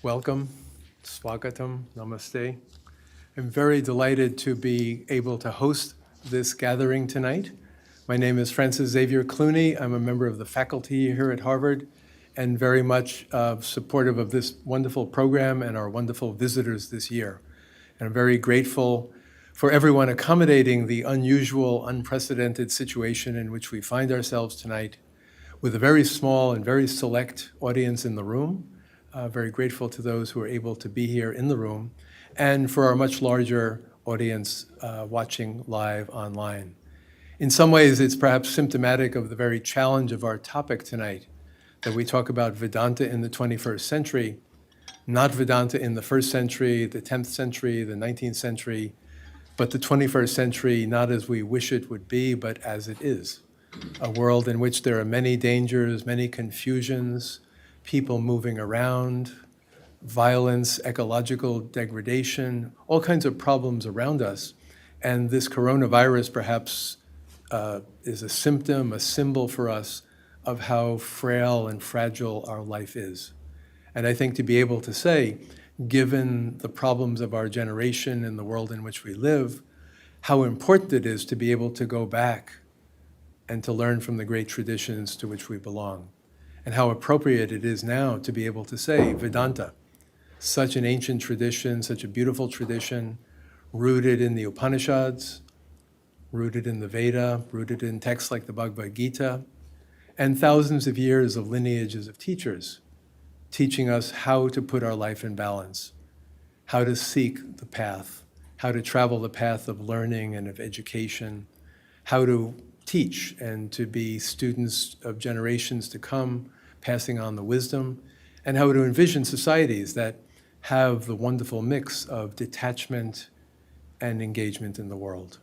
Welcome, Swagatam, Namaste. I'm very delighted to be able to host this gathering tonight. My name is Francis Xavier Clooney. I'm a member of the faculty here at Harvard and very much supportive of this wonderful program and our wonderful visitors this year. And I'm very grateful for everyone accommodating the unusual, unprecedented situation in which we find ourselves tonight with a very small and very select audience in the room. Very grateful to those who are able to be here in the room, and for our much larger audience watching live online. In some ways, it's perhaps symptomatic of the very challenge of our topic tonight, that we talk about Vedanta in the 21st century, not Vedanta in the 1st century, the 10th century, the 19th century, but the 21st century not as we wish it would be, but as it is. A world in which there are many dangers, many confusions, people moving around, violence, ecological degradation, all kinds of problems around us. And this coronavirus perhaps is a symptom, a symbol for us of how frail and fragile our life is. And I think to be able to say, given the problems of our generation and the world in which we live, how important it is to be able to go back and to learn from the great traditions to which we belong. And how appropriate it is now to be able to say Vedanta, such an ancient tradition, such a beautiful tradition, rooted in the Upanishads, rooted in the Veda, rooted in texts like the Bhagavad Gita, and thousands of years of lineages of teachers teaching us how to put our life in balance, how to seek the path, how to travel the path of learning and of education, how to teach and to be students of generations to come, passing on the wisdom, and how to envision societies that have the wonderful mix of detachment and engagement in the world.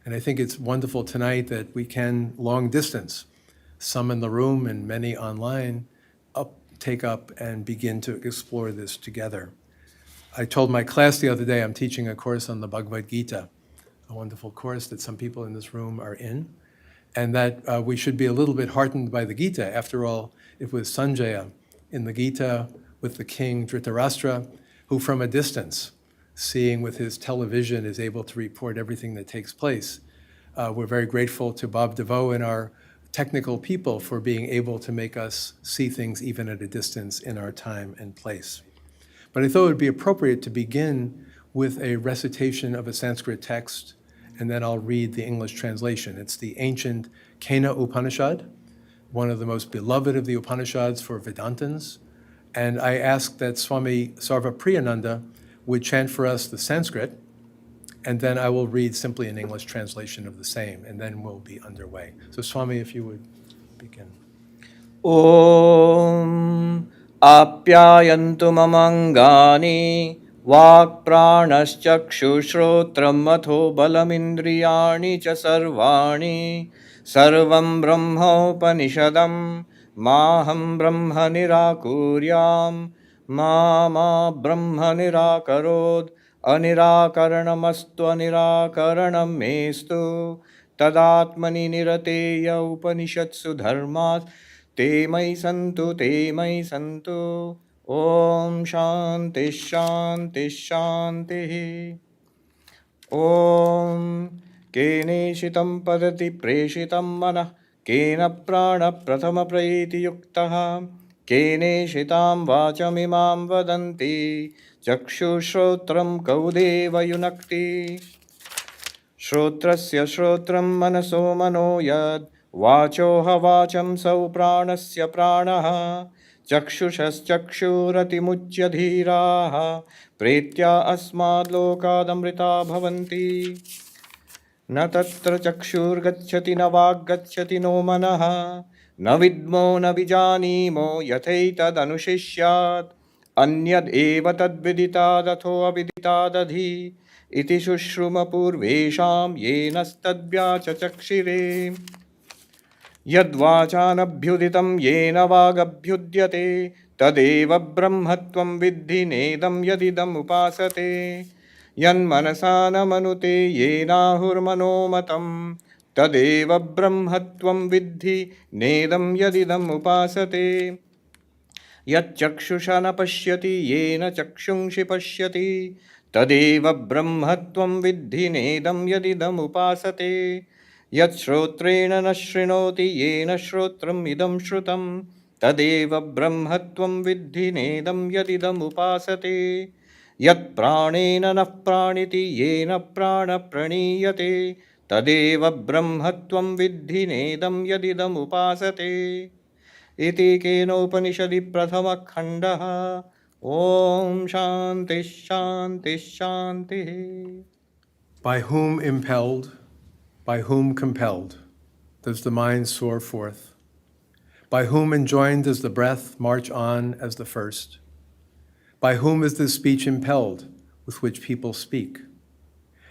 And I think it's wonderful tonight that we can, long distance, some in the room and many online, take up and begin to explore this together. I told my class the other day I'm teaching a course on the Bhagavad Gita, a wonderful course that some people in this room are in, and that we should be a little bit heartened by the Gita. After all, it was Sanjaya in the Gita with the king Dhritarashtra, who from a distance, seeing with his television, is able to report everything that takes place. We're very grateful to Bob DeVoe and our technical people for being able to make us see things even at a distance in our time and place. But I thought it would be appropriate to begin with a recitation of a Sanskrit text, and then I'll read the English translation. It's the ancient Kena Upanishad, one of the most beloved of the Upanishads for Vedantins. And I ask that Swami Sarvapriyananda would chant for us the Sanskrit, and then I will read simply an English translation of the same, and then we'll be underway. So Swami, if you would begin. Om Apyayantu mamangani Vak pranaschakshushrotam matho balamindriyani cha sarvani Sarvam brahma upanishadam Maham brahma nirakuryam Ma brahma nirakarod Anirakaranamastu anirakaranam mestu Tadatmani nirateya upanishatsu dharmas Te mai santu, Om Shanti Shanti Shanti. Om Keneshitam padati preshitam manah Kena prana prathama praiti yuktaha Keneshitam vachamimam vadanti Chakshushrotram kaudeva yunakti Shrotrasya shrotram manaso mano yad Vachoha vacham sau pranasya pranaha Chakshushaschakszurati muchya dhiraha Pretya asmad lokadamrita bhavanti Na tatra chakshur gacchati na vag gacchati no manaha Na vidmo na vijanimo yatheitad anushishyat Anyad eva tad viditad atho aviditad adhi Iti shushruma purvesham yenastad vyachachakshire Yadvachanabhyuditam yena vagabhyudyate Tadeva brahmatvam viddhi nedam yadidam upasate Yan manasana manute yenahur manomatam Tadeva brahmatvam viddhi nedam yadidam upasate यच्चक्षुषा न पश्यति येन चक्षुंषि पश्यति तदेव ब्रह्मत्वं विद्धि नेदं यदिदमुपासते यच्छ्रोत्रेण न शृणोति येन श्रोत्रम् इदं श्रुतं तदेव ब्रह्मत्वं विद्धि नेदं यदिदमुपासते यत्प्राणेन न प्राणिति येन प्राण प्रणीयते तदेव ब्रह्मत्वं विद्धि नेदं यदिदमुपासते इति केनोपनिषदि प्रथमखण्डः ॐ शान्तिः शान्तिः शान्तिः. By whom impelled, by whom compelled, does the mind soar forth? By whom enjoined does the breath march on as the first? By whom is this speech impelled with which people speak?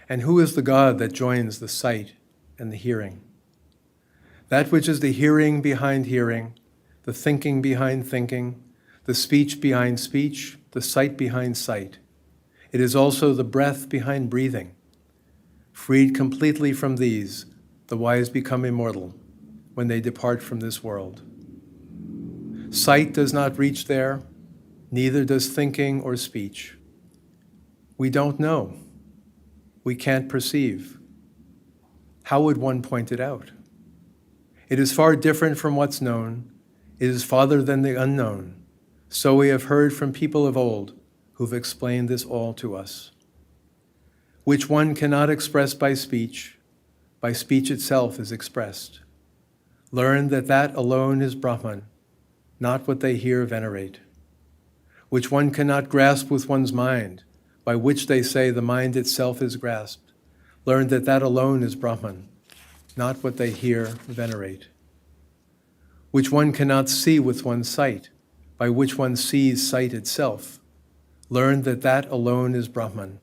And who is the God that joins the sight and the hearing? That which is the hearing behind hearing, the thinking behind thinking, the speech behind speech, the sight behind sight. It is also the breath behind breathing. Freed completely from these, the wise become immortal when they depart from this world. Sight does not reach there, neither does thinking or speech. We don't know. We can't perceive. How would one point it out? It is far different from what's known. It is farther than the unknown. So we have heard from people of old who've explained this all to us. Which one cannot express by speech itself is expressed. Learn that that alone is Brahman, not what they hear venerate. Which one cannot grasp with one's mind, by which they say the mind itself is grasped. Learn that that alone is Brahman, not what they hear venerate. Which one cannot see with one's sight, by which one sees sight itself. Learn that that alone is Brahman,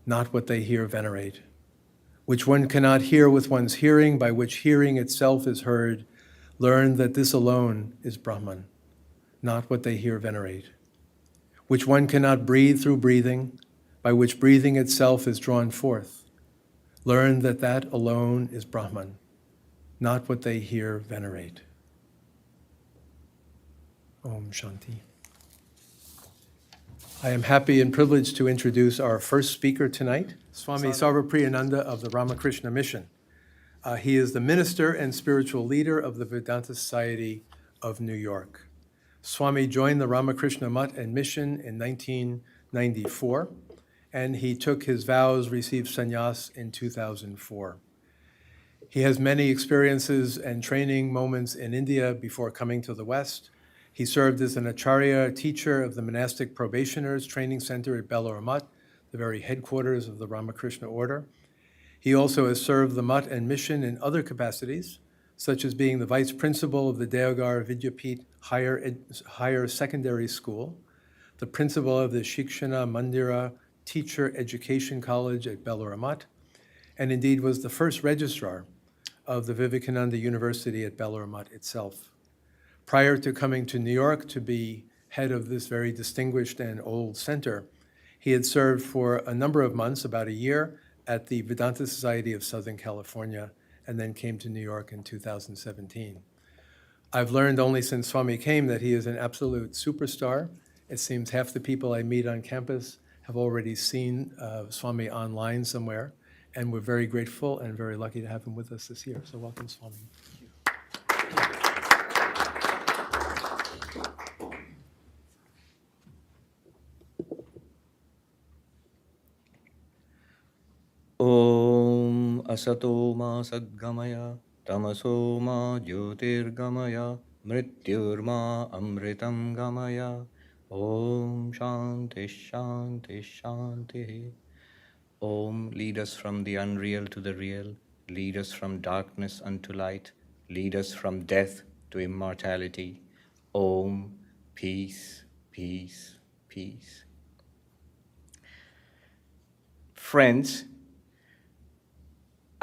not what they hear venerate. Which one cannot hear with one's hearing, by which hearing itself is heard. Learn that this alone is Brahman, not what they hear venerate. Which one cannot breathe through breathing, by which breathing itself is drawn forth. Learn that that alone is Brahman, not what they hear venerate. Om Shanti. I am happy and privileged to introduce our first speaker tonight, Swami Sarvapriyananda of the Ramakrishna Mission. He is the minister and spiritual leader of the Vedanta Society of New York. Swami joined the Ramakrishna Mutt and Mission in 1994, and he took his vows, received sannyas in 2004. He has many experiences and training moments in India before coming to the West. He served as an acharya teacher of the monastic probationers training center at Belur Mutt, the very headquarters of the Ramakrishna order. He also has served the Mutt and Mission in other capacities, such as being the vice principal of the Deogar Vidyapit Higher Secondary School, the principal of the Shikshana Mandira Teacher Education College at Belur Mutt, and indeed was the first registrar of the Vivekananda University at Belur Mutt itself. Prior to coming to New York to be head of this very distinguished and old center, he had served for a number of months, about a year, at the Vedanta Society of Southern California, and then came to New York in 2017. I've learned only since Swami came that he is an absolute superstar. It seems half the people I meet on campus have already seen Swami online somewhere, and we're very grateful and very lucky to have him with us this year. So welcome, Swami. ॐ असतो मा सद्गमय तमसो मा ज्योतिर्गमय मृत्युर्मा अमृतं गमय ॐ शान्तिः शान्तिः शान्तिः. Om, lead us from the unreal to the real, lead us from darkness unto light, lead us from death to immortality. Om, peace, peace, peace. Friends,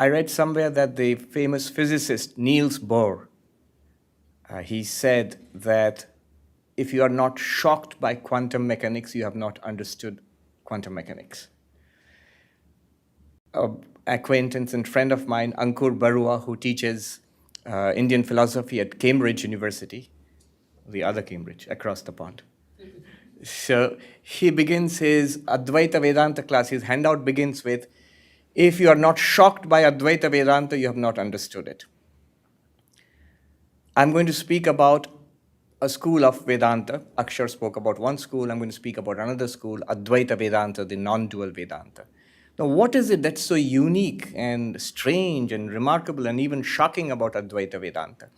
I read somewhere that the famous physicist Niels Bohr, he said that if you are not shocked by quantum mechanics, you have not understood quantum mechanics. An acquaintance and friend of mine, Ankur Barua, who teaches Indian philosophy at Cambridge University, the other Cambridge, across the pond, So he begins his Advaita Vedanta class. His handout begins with, if you are not shocked by Advaita Vedanta, you have not understood it. I'm going to speak about a school of Vedanta. Akshar spoke about one school. I'm going to speak about another school, Advaita Vedanta, the non-dual Vedanta. Now, what is it that's so unique and strange and remarkable and even shocking about Advaita Vedanta?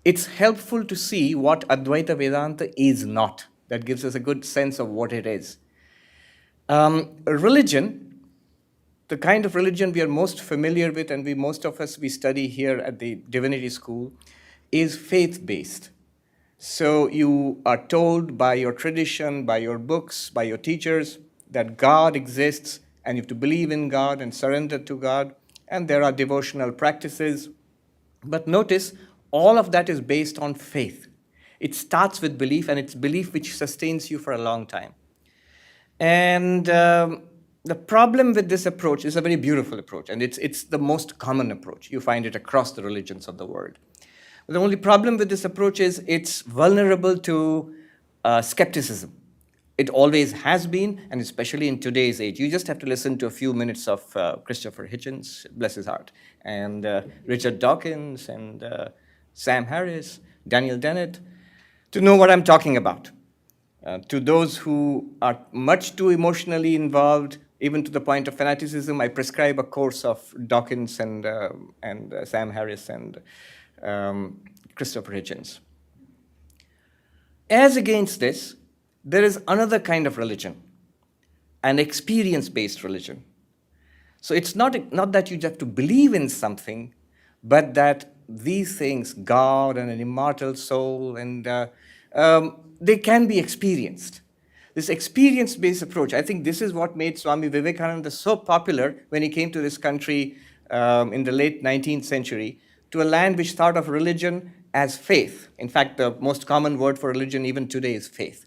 It's helpful to see what Advaita Vedanta is not. That gives us a good sense of what it is. Religion, the kind of religion we are most familiar with, and most of us we study here at the Divinity School, is faith-based. So you are told by your tradition, by your books, by your teachers, that God exists, and you have to believe in God and surrender to God, and there are devotional practices. But notice, all of that is based on faith. It starts with belief, and it's belief which sustains you for a long time. And the problem with this approach is a very beautiful approach, and it's the most common approach. You find it across the religions of the world. The only problem with this approach is it's vulnerable to skepticism. It always has been, and especially in today's age. You just have to listen to a few minutes of Christopher Hitchens, bless his heart, and Richard Dawkins, and Sam Harris, Daniel Dennett, to know what I'm talking about. To those who are much too emotionally involved, even to the point of fanaticism, I prescribe a course of Dawkins and Sam Harris and Christopher Hitchens. As against this, there is another kind of religion, an experience-based religion. So it's not that you have to believe in something, but that these things, God and an immortal soul, and they can be experienced. This experience-based approach, I think this is what made Swami Vivekananda so popular when he came to this country in the late 19th century, to a land which thought of religion as faith. In fact, the most common word for religion even today is faith.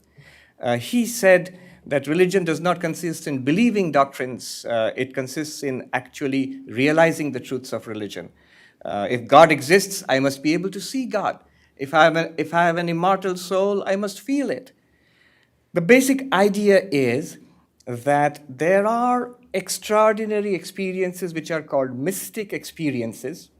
He said that religion does not consist in believing doctrines, it consists in actually realizing the truths of religion. If God exists, I must be able to see God. If I have an immortal soul, I must feel it. The basic idea is that there are extraordinary experiences which are called mystic experiences,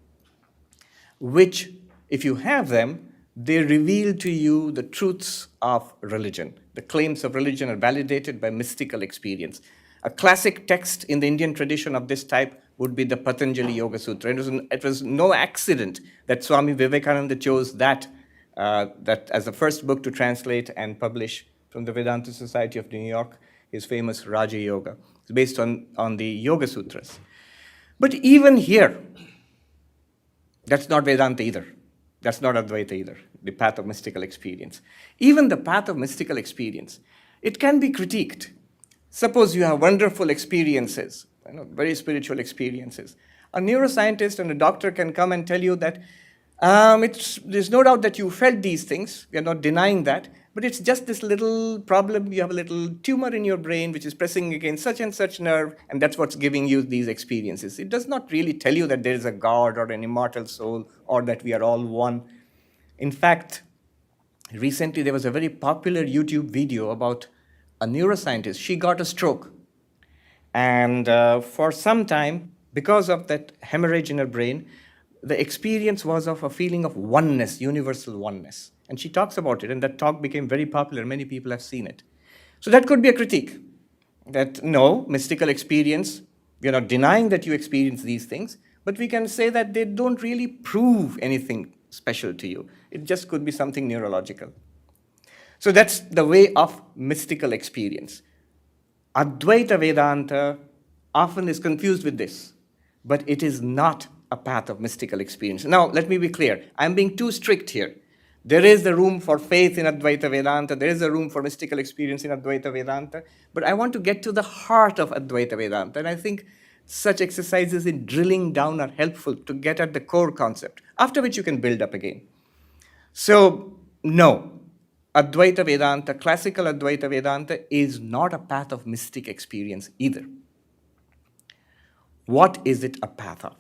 which, if you have them, they reveal to you the truths of religion. The claims of religion are validated by mystical experience. A classic text in the Indian tradition of this type would be the Patanjali Yoga Sutra. It was no accident that Swami Vivekananda chose that as the first book to translate and publish from the Vedanta Society of New York, his famous Raja Yoga. It's based on the Yoga Sutras. But even here, that's not Vedanta either. That's not Advaita either, the path of mystical experience. Even the path of mystical experience, it can be critiqued. Suppose you have wonderful experiences, very spiritual experiences. A neuroscientist and a doctor can come and tell you that there's no doubt that you felt these things. We are not denying that. But it's just this little problem. You have a little tumor in your brain which is pressing against such and such nerve, and that's what's giving you these experiences. It does not really tell you that there is a God or an immortal soul or that we are all one. In fact, recently there was a very popular YouTube video about a neuroscientist. She got a stroke. And for some time, because of that hemorrhage in her brain, the experience was of a feeling of oneness, universal oneness. And she talks about it, and that talk became very popular. Many people have seen it. So that could be a critique, that no, mystical experience, we are not denying that you experience these things, but we can say that they don't really prove anything special to you. It just could be something neurological. So that's the way of mystical experience. Advaita Vedanta often is confused with this, but it is not a path of mystical experience. Now, let me be clear. I'm being too strict here. There is the room for faith in Advaita Vedanta. There is a room for mystical experience in Advaita Vedanta. But I want to get to the heart of Advaita Vedanta. And I think such exercises in drilling down are helpful to get at the core concept, after which you can build up again. So, no. Advaita Vedanta, classical Advaita Vedanta, is not a path of mystic experience either. What is it a path of?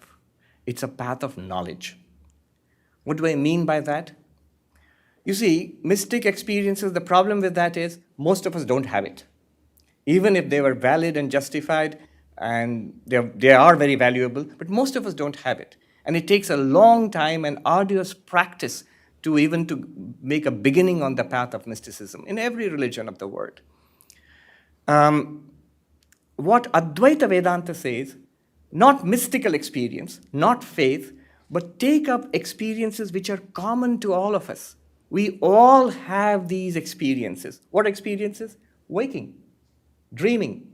It's a path of knowledge. What do I mean by that? You see, mystic experiences, the problem with that is most of us don't have it. Even if they were valid and justified, and they are very valuable, but most of us don't have it. And it takes a long time and arduous practice to make a beginning on the path of mysticism in every religion of the world. What Advaita Vedanta says, not mystical experience, not faith, but take up experiences which are common to all of us. We all have these experiences. What experiences? Waking, dreaming,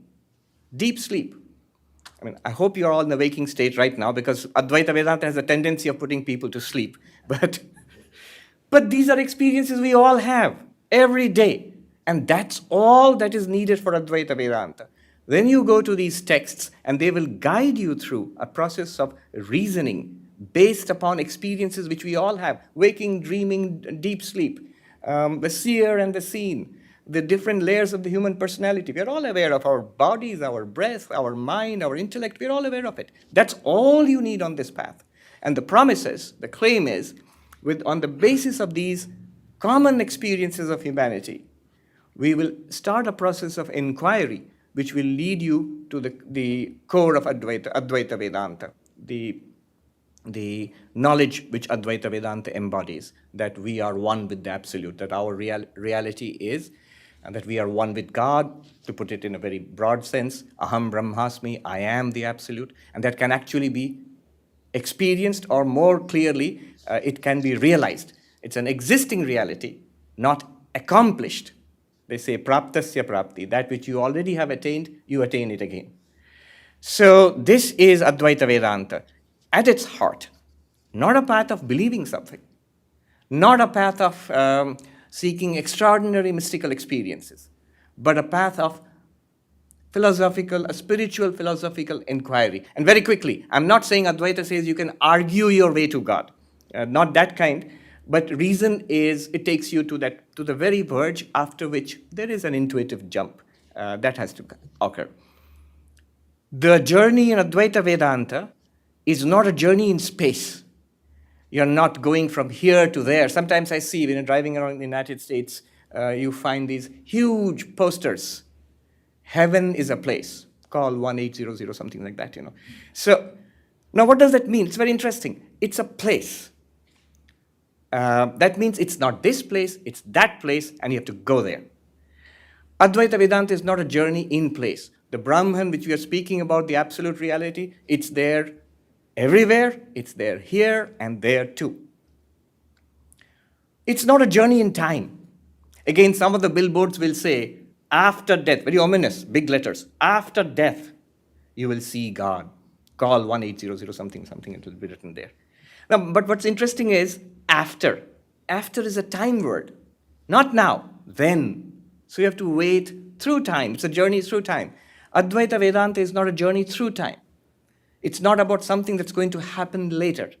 deep sleep. I mean, I hope you're all in the waking state right now, because Advaita Vedanta has a tendency of putting people to sleep. But these are experiences we all have every day. And that's all that is needed for Advaita Vedanta. Then you go to these texts and they will guide you through a process of reasoning based upon experiences which we all have: waking, dreaming, deep sleep, the seer and the seen, the different layers of the human personality. We are all aware of our bodies, our breath, our mind, our intellect. We are all aware of it. That's all you need on this path. And the promise is, the claim is, on the basis of these common experiences of humanity, we will start a process of inquiry which will lead you to the core of Advaita Vedanta, the knowledge which Advaita Vedanta embodies, that we are one with the Absolute, that our reality is, and that we are one with God, to put it in a very broad sense, aham brahmasmi, I am the Absolute, and that can actually be experienced, or more clearly, it can be realized. It's an existing reality, not accomplished. They say praptasya prapti, that which you already have attained, you attain it again. So this is Advaita Vedanta. At its heart, not a path of believing something, not a path of seeking extraordinary mystical experiences, but a path of spiritual philosophical inquiry. And very quickly, I'm not saying Advaita says you can argue your way to God, not that kind, but reason is, it takes you to the very verge after which there is an intuitive jump that has to occur. The journey in Advaita Vedanta is not a journey in space. You're not going from here to there. Sometimes I see, when you're driving around the United States, you find these huge posters. Heaven is a place. Call 1800, something like that, So, now what does that mean? It's very interesting. It's a place. That means it's not this place, it's that place, and you have to go there. Advaita Vedanta is not a journey in place. The Brahman, which we are speaking about, the absolute reality, it's there everywhere, it's there here and there too. It's not a journey in time. Again, some of the billboards will say, after death, very ominous, big letters, after death, you will see God. Call 1800, something, it will be written there. Now, but what's interesting is, after. After is a time word. Not now, then. So you have to wait through time. It's a journey through time. Advaita Vedanta is not a journey through time. It's not about something that's going to happen later.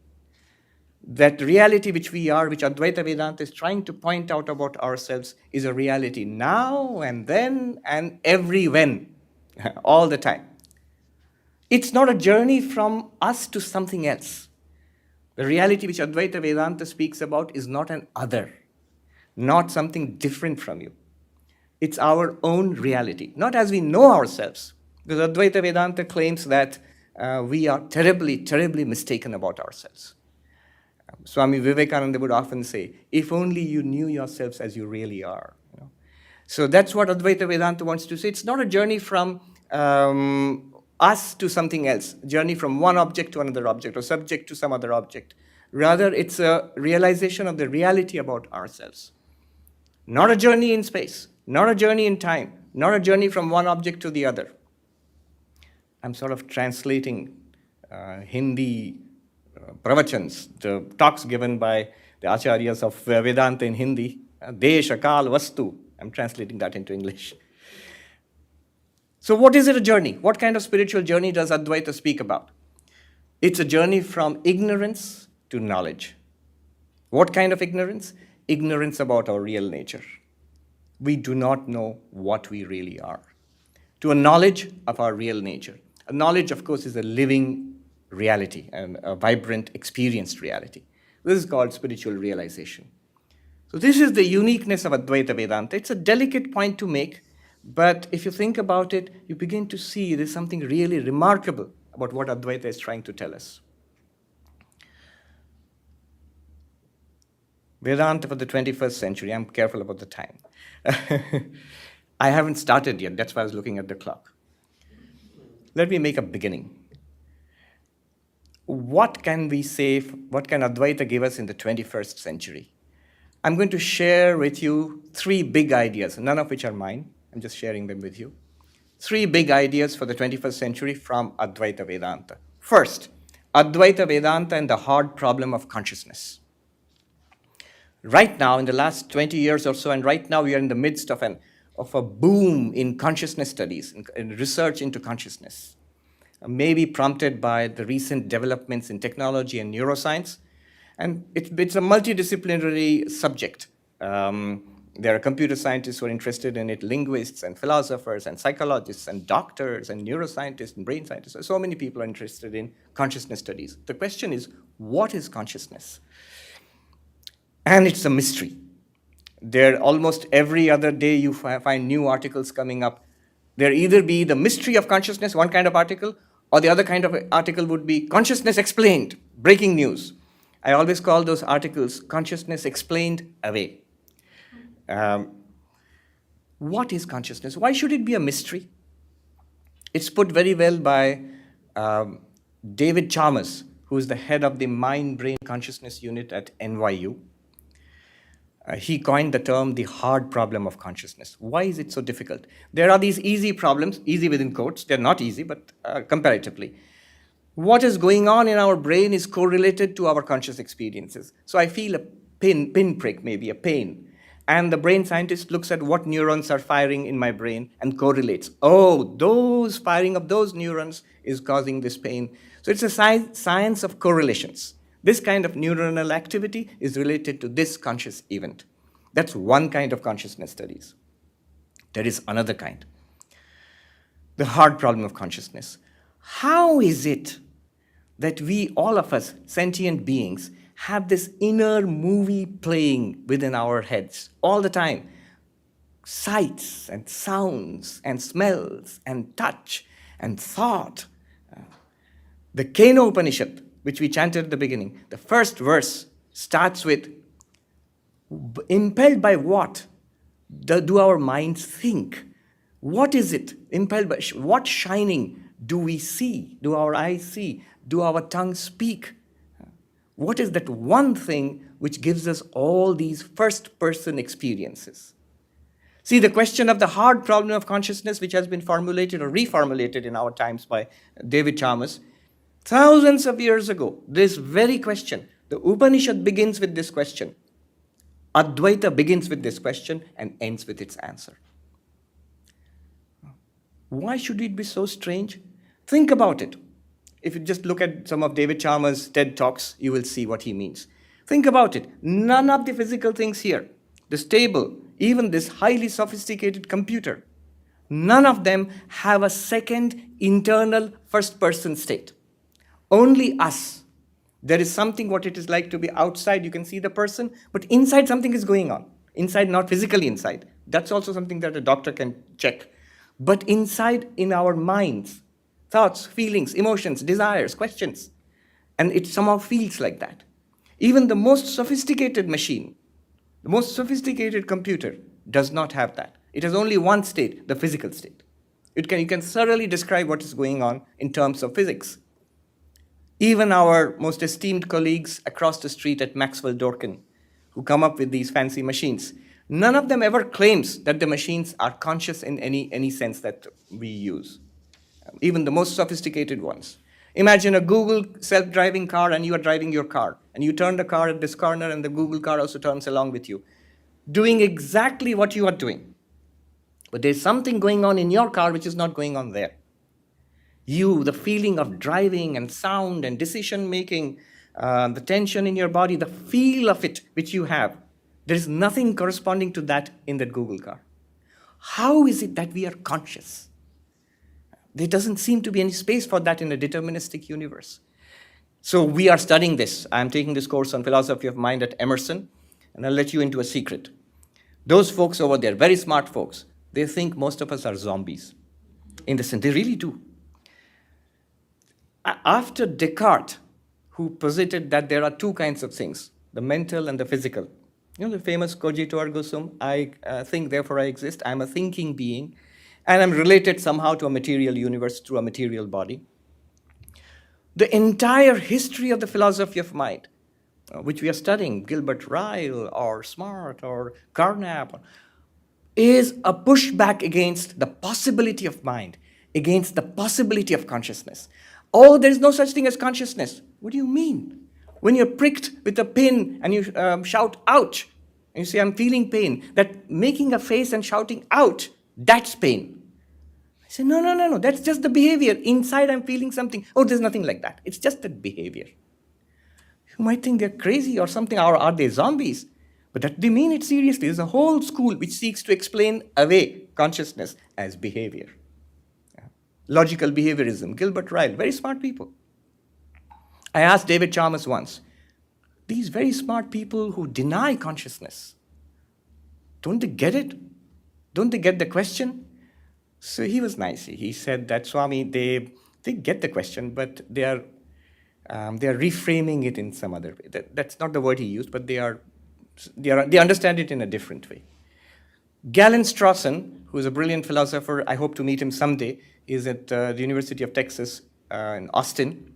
That reality which we are, which Advaita Vedanta is trying to point out about ourselves, is a reality now and then and every when, all the time. It's not a journey from us to something else. The reality which Advaita Vedanta speaks about is not an other, not something different from you. It's our own reality, not as we know ourselves. Because Advaita Vedanta claims that we are terribly, terribly mistaken about ourselves. Swami Vivekananda would often say, if only you knew yourselves as you really are. So that's what Advaita Vedanta wants to say. It's not a journey from us to something else, a journey from one object to another object, or subject to some other object. Rather, it's a realization of the reality about ourselves. Not a journey in space, not a journey in time, not a journey from one object to the other. I'm sort of translating Hindi pravachans, the talks given by the acharyas of Vedanta in Hindi, Desha, Kal, Vastu. I'm translating that into English. So what is it a journey? What kind of spiritual journey does Advaita speak about? It's a journey from ignorance to knowledge. What kind of ignorance? Ignorance about our real nature. We do not know what we really are. To a knowledge of our real nature. A knowledge, of course, is a living reality and a vibrant, experienced reality. This is called spiritual realization. So this is the uniqueness of Advaita Vedanta. It's a delicate point to make, but if you think about it, you begin to see there's something really remarkable about what Advaita is trying to tell us. Vedanta for the 21st century. I'm careful about the time. I haven't started yet. That's why I was looking at the clock. Let me make a beginning. What can we say, what can Advaita give us in the 21st century? I'm going to share with you 3 big ideas, none of which are mine. I'm just sharing them with you. 3 big ideas for the 21st century from Advaita Vedanta. First, Advaita Vedanta and the hard problem of consciousness. Right now, in the last 20 years or so, and right now we are in the midst of a boom in consciousness studies, in research into consciousness, maybe prompted by the recent developments in technology and neuroscience. And it's a multidisciplinary subject. There are computer scientists who are interested in it, linguists and philosophers and psychologists and doctors and neuroscientists and brain scientists. So many people are interested in consciousness studies. The question is, what is consciousness? And it's a mystery. There, almost every other day you find new articles coming up. There either be the mystery of consciousness, one kind of article, or the other kind of article would be consciousness explained, breaking news. I always call those articles consciousness explained away. What is consciousness? Why should it be a mystery? It's put very well by David Chalmers, who is the head of the Mind-Brain Consciousness Unit at NYU. He coined the term the hard problem of consciousness. Why is it so difficult? There are these easy problems, easy within quotes. They're not easy, but comparatively. What is going on in our brain is correlated to our conscious experiences. So I feel a pinprick, maybe a pain. And the brain scientist looks at what neurons are firing in my brain and correlates. Oh, those firing of those neurons is causing this pain. So it's a science of correlations. This kind of neuronal activity is related to this conscious event. That's one kind of consciousness studies. There is another kind. The hard problem of consciousness. How is it that we, all of us, sentient beings, have this inner movie playing within our heads all the time? Sights and sounds and smells and touch and thought. The Kena Upanishad, which we chanted at the beginning, the first verse starts with, impelled by what do our minds think? What is it? Impelled by what shining do we see? Do our eyes see? Do our tongues speak? What is that one thing which gives us all these first-person experiences? See, the question of the hard problem of consciousness, which has been formulated or reformulated in our times by David Chalmers, thousands of years ago, this very question, the Upanishad begins with this question. Advaita begins with this question and ends with its answer. Why should it be so strange? Think about it. If you just look at some of David Chalmers' TED Talks, you will see what he means. Think about it. None of the physical things here, this table, even this highly sophisticated computer, none of them have a second internal first-person state. Only us. There is something what it is like to be outside. You can see the person, but inside something is going on. Inside, not physically inside. That's also something that a doctor can check. But inside, in our minds, thoughts, feelings, emotions, desires, questions. And it somehow feels like that. Even the most sophisticated machine, the most sophisticated computer does not have that. It has only one state, the physical state. You can thoroughly describe what is going on in terms of physics. Even our most esteemed colleagues across the street at Maxwell Dorkin, who come up with these fancy machines, none of them ever claims that the machines are conscious in any sense that we use. Even the most sophisticated ones. Imagine a Google self-driving car and you are driving your car. And you turn the car at this corner and the Google car also turns along with you. Doing exactly what you are doing. But there's something going on in your car which is not going on there. You, the feeling of driving and sound and decision-making, the tension in your body, the feel of it which you have, there is nothing corresponding to that in that Google car. How is it that we are conscious? There doesn't seem to be any space for that in a deterministic universe. So we are studying this. I'm taking this course on philosophy of mind at Emerson. And I'll let you into a secret. Those folks over there, very smart folks, they think most of us are zombies. In the sense, they really do. After Descartes, who posited that there are two kinds of things, the mental and the physical. You know the famous cogito ergo sum, I think, therefore I exist. I'm a thinking being, and I'm related somehow to a material universe through a material body. The entire history of the philosophy of mind, which we are studying, Gilbert Ryle or Smart or Carnap, is a pushback against the possibility of mind, against the possibility of consciousness. Oh, there's no such thing as consciousness. What do you mean? When you're pricked with a pin and you shout, ouch, and you say, I'm feeling pain, that making a face and shouting, ouch, that's pain. I say, no, that's just the behavior. Inside I'm feeling something. Oh, there's nothing like that. It's just that behavior. You might think they're crazy or something, or are they zombies? But that they mean it seriously. There's a whole school which seeks to explain away consciousness as behavior. Logical behaviorism, Gilbert Ryle, very smart people. I asked David Chalmers once, these very smart people who deny consciousness, don't they get it? Don't they get the question? So he was nice. He said that, Swami, they get the question, but they are reframing it in some other way. That's not the word he used, but they understand it in a different way. Galen Strawson, who is a brilliant philosopher, I hope to meet him someday, is at the University of Texas in Austin.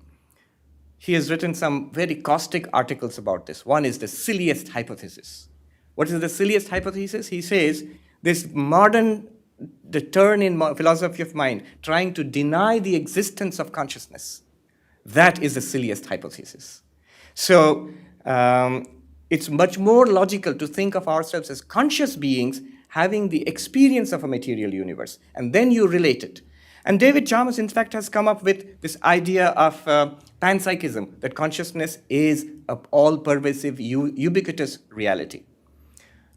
He has written some very caustic articles about this. One is the silliest hypothesis. What is the silliest hypothesis? He says this the turn in philosophy of mind, trying to deny the existence of consciousness. That is the silliest hypothesis. So it's much more logical to think of ourselves as conscious beings having the experience of a material universe, and then you relate it. And David Chalmers, in fact, has come up with this idea of panpsychism, that consciousness is an all-pervasive, ubiquitous reality.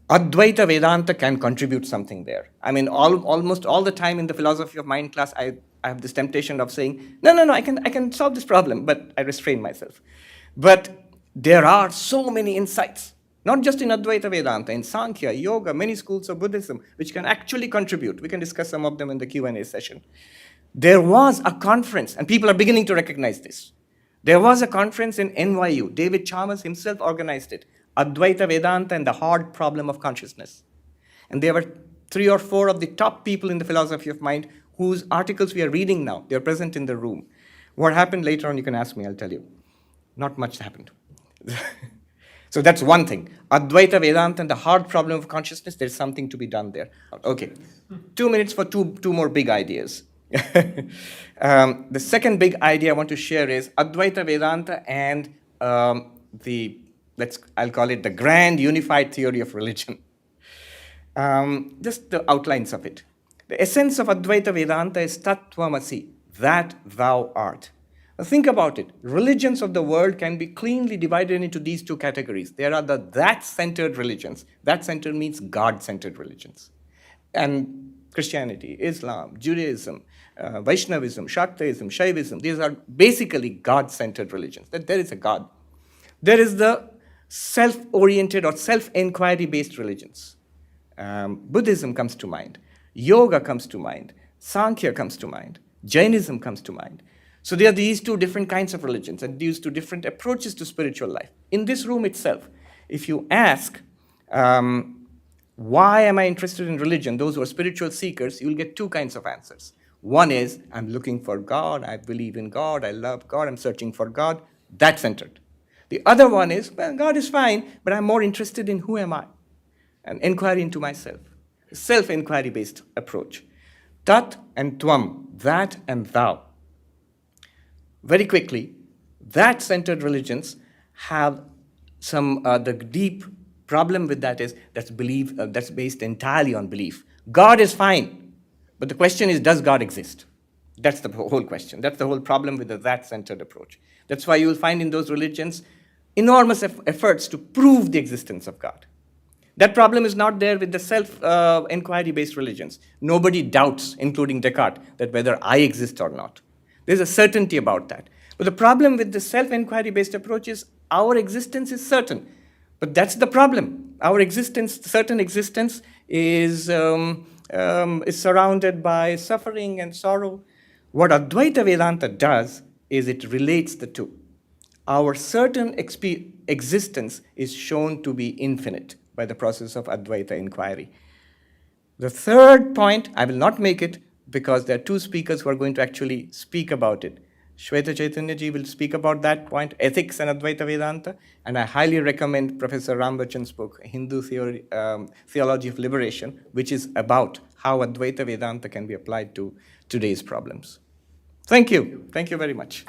Advaita Vedanta can contribute something there. I mean, almost all the time in the philosophy of mind class, I have this temptation of saying, no, I can solve this problem, but I restrain myself. But there are so many insights, not just in Advaita Vedanta, in Sankhya, Yoga, many schools of Buddhism, which can actually contribute. We can discuss some of them in the Q&A session. There was a conference, and people are beginning to recognize this. There was a conference in NYU. David Chalmers himself organized it. Advaita Vedanta and the Hard Problem of Consciousness. And there were 3 or 4 of the top people in the philosophy of mind whose articles we are reading now. They're present in the room. What happened later on, you can ask me, I'll tell you. Not much happened. So that's one thing. Advaita Vedanta and the hard problem of consciousness, there's something to be done there. Okay, 2 minutes for two more big ideas. The second big idea I want to share is Advaita Vedanta and I'll call it the grand unified theory of religion. Just the outlines of it. The essence of Advaita Vedanta is Tat Tvamasi, that thou art. Now think about it. Religions of the world can be cleanly divided into these 2 categories. There are the that-centered religions. That-centered means God-centered religions. And Christianity, Islam, Judaism, Vaishnavism, Shaktaism, Shaivism, these are basically God-centered religions. That there is a God. There is the self-oriented or self-inquiry-based religions. Buddhism comes to mind. Yoga comes to mind. Sankhya comes to mind. Jainism comes to mind. So there are these 2 different kinds of religions and these 2 different approaches to spiritual life. In this room itself, if you ask, why am I interested in religion, those who are spiritual seekers, you'll get 2 kinds of answers. One is, I'm looking for God, I believe in God, I love God, I'm searching for God. That's centered. The other one is, well, God is fine, but I'm more interested in who am I? An inquiry into myself. A self-inquiry-based approach. Tat and Tvam, that and thou. Very quickly, that-centered religions have the deep problem with that is that's based entirely on belief. God is fine, but the question is, does God exist? That's the whole question. That's the whole problem with the that-centered approach. That's why you'll find in those religions enormous efforts to prove the existence of God. That problem is not there with the self-inquiry-based religions. Nobody doubts, including Descartes, that whether I exist or not. There's a certainty about that. But the problem with the self-inquiry-based approach is our existence is certain. But that's the problem. Our existence, certain existence, is surrounded by suffering and sorrow. What Advaita Vedanta does is it relates the two. Our certain existence is shown to be infinite by the process of Advaita inquiry. The third point, I will not make it because there are two speakers who are going to actually speak about it. Shweta Chaitanya ji will speak about that point, ethics and Advaita Vedanta, and I highly recommend Professor Rambachan's book, Hindu Theology of Liberation, which is about how Advaita Vedanta can be applied to today's problems. Thank you. Thank you very much.